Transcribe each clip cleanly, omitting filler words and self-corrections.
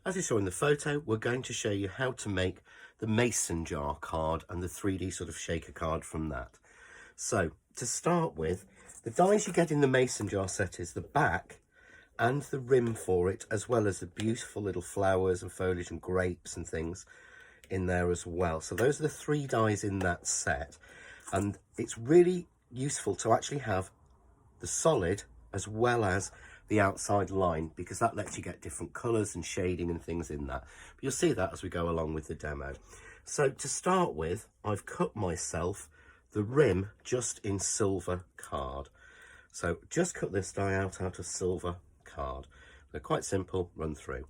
As you saw in the photo, we're going to show you how to make the mason jar card and the 3D sort of shaker card from that. So to start with, the dies you get in the mason jar set is the back and the rim for it, as well as the beautiful little flowers and foliage and grapes and things in there as well. So those are the 3 dies in that set, and it's really useful to actually have the solid as well as the outside line, because that lets you get different colours and shading and things in that. But you'll see that as we go along with the demo. So to start with, I've cut myself the rim just in silver card. So just cut this die out of silver card. They're quite simple, run through.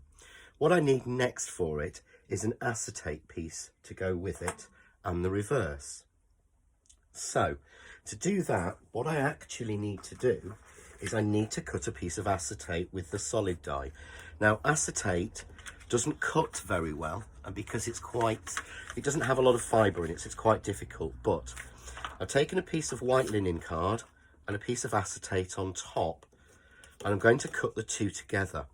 What I need next for it is an acetate piece to go with it and the reverse. So to do that, what I actually need to do is I need to cut a piece of acetate with the solid die. Now acetate doesn't cut very well, and because it doesn't have a lot of fibre in it, so it's quite difficult. But I've taken a piece of white linen card and a piece of acetate on top, and I'm going to cut the two together.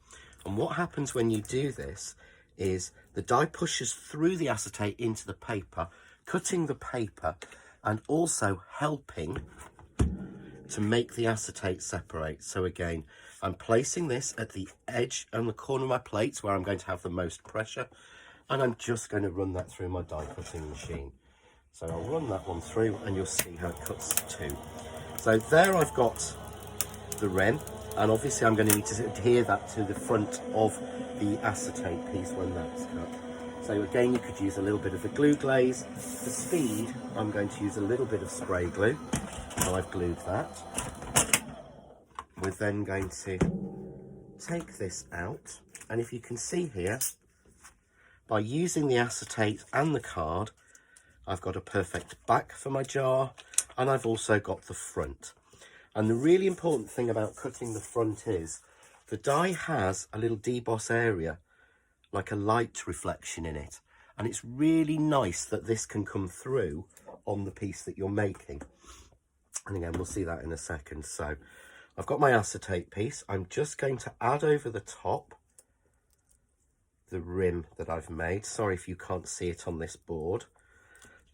And what happens when you do this is the die pushes through the acetate into the paper, cutting the paper and also helping to make the acetate separate. So again, I'm placing this at the edge and the corner of my plates where I'm going to have the most pressure, and I'm just going to run that through my die cutting machine. So I'll run that one through and you'll see how it cuts too. So there I've got the rim, and obviously I'm going to need to adhere that to the front of the acetate piece when that's cut. So again, you could use a little bit of the glue glaze. For speed, I'm going to use a little bit of spray glue. So I've glued that. We're then going to take this out, and if you can see here, by using the acetate and the card, I've got a perfect back for my jar, and I've also got the front. And the really important thing about cutting the front is the die has a little deboss area, like a light reflection in it, and it's really nice that this can come through on the piece that you're making. And again, we'll see that in a second. So I've got my acetate piece. I'm just going to add over the top the rim that I've made. Sorry if you can't see it on this board.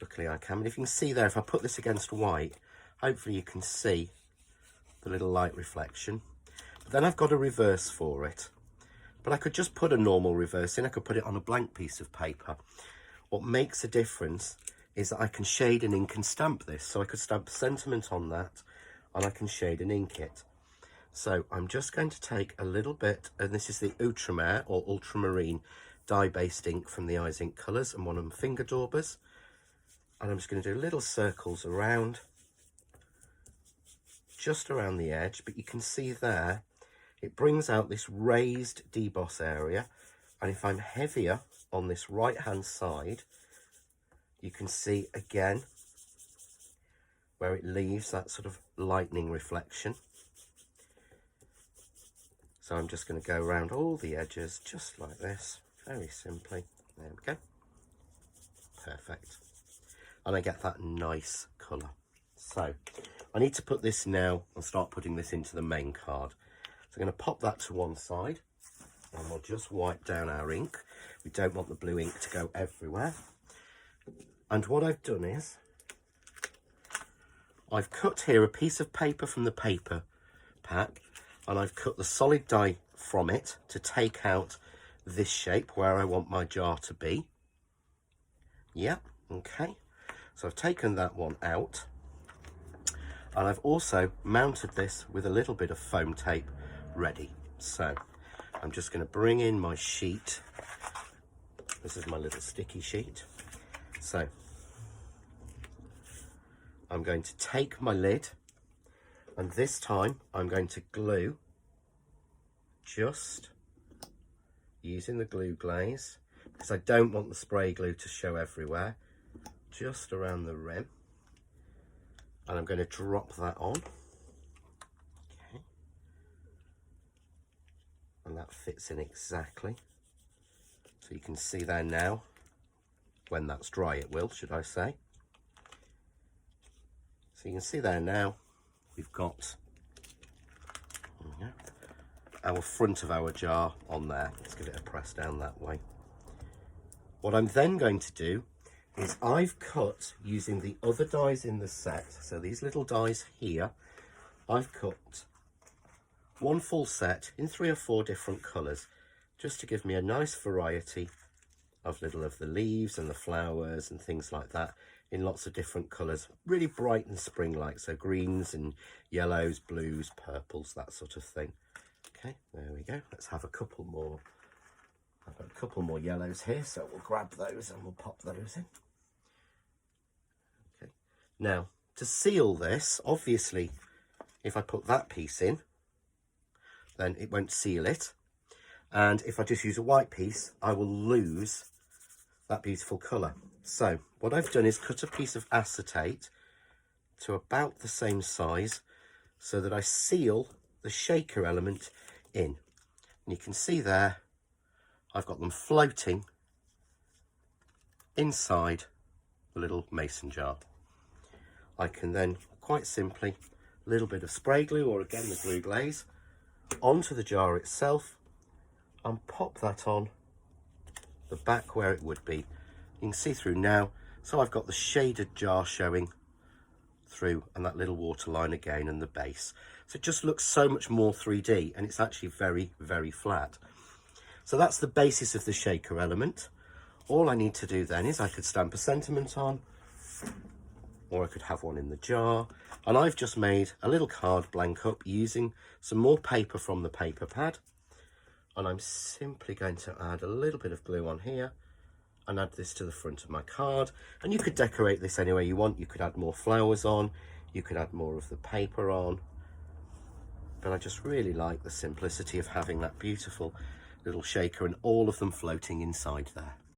Luckily I can. But if you can see there, if I put this against white, hopefully you can see the little light reflection. But then I've got a reverse for it. But I could just put a normal reverse in. I could put it on a blank piece of paper. What makes a difference is that I can shade and ink and stamp this. So I could stamp sentiment on that, and I can shade and ink it. So I'm just going to take a little bit, and this is the Ultramare or Ultramarine dye-based ink from the Eyes Ink Colours, and one of them finger daubers. And I'm just going to do little circles around, just around the edge, but you can see there, it brings out this raised deboss area. And if I'm heavier on this right-hand side, you can see again where it leaves that sort of lightning reflection. So I'm just going to go around all the edges just like this, very simply. There we go. Perfect. And I get that nice colour. So I need to put this now and start putting this into the main card. So I'm going to pop that to one side, and we'll just wipe down our ink. We don't want the blue ink to go everywhere. And what I've done is I've cut here a piece of paper from the paper pack, and I've cut the solid die from it to take out this shape where I want my jar to be. Yeah, okay. So I've taken that one out, and I've also mounted this with a little bit of foam tape ready. So I'm just going to bring in my sheet. This is my little sticky sheet. So I'm going to take my lid, and this time I'm going to glue, just using the glue glaze, because I don't want the spray glue to show everywhere, just around the rim. And I'm going to drop that on. Okay. And that fits in exactly. So you can see there now, when that's dry it will, should I say. So you can see there now, we've got our front of our jar on there. Let's give it a press down that way. What I'm then going to do is I've cut using the other dies in the set. So these little dies here, I've cut one full set in 3 or 4 different colours, just to give me a nice variety of little of the leaves and the flowers and things like that in lots of different colours, really bright and spring-like, so greens and yellows, blues, purples, that sort of thing. Okay, there we go. Let's have a couple more. I've got a couple more yellows here, so we'll grab those and we'll pop those in. Okay, now to seal this, obviously if I put that piece in, then it won't seal it, and if I just use a white piece, I will lose that beautiful colour. So what I've done is cut a piece of acetate to about the same size so that I seal the shaker element in. And you can see there I've got them floating inside the little mason jar. I can then quite simply a little bit of spray glue, or again the glue glaze, onto the jar itself and pop that on the back where it would be. You can see through now, so I've got the shaded jar showing through and that little water line again and the base. So it just looks so much more 3D, and it's actually very, very flat. So that's the basis of the shaker element. All I need to do then is I could stamp a sentiment on, or I could have one in the jar. And I've just made a little card blank up using some more paper from the paper pad. And I'm simply going to add a little bit of glue on here and add this to the front of my card. And you could decorate this any way you want. You could add more flowers on, you could add more of the paper on. But I just really like the simplicity of having that beautiful little shaker and all of them floating inside there.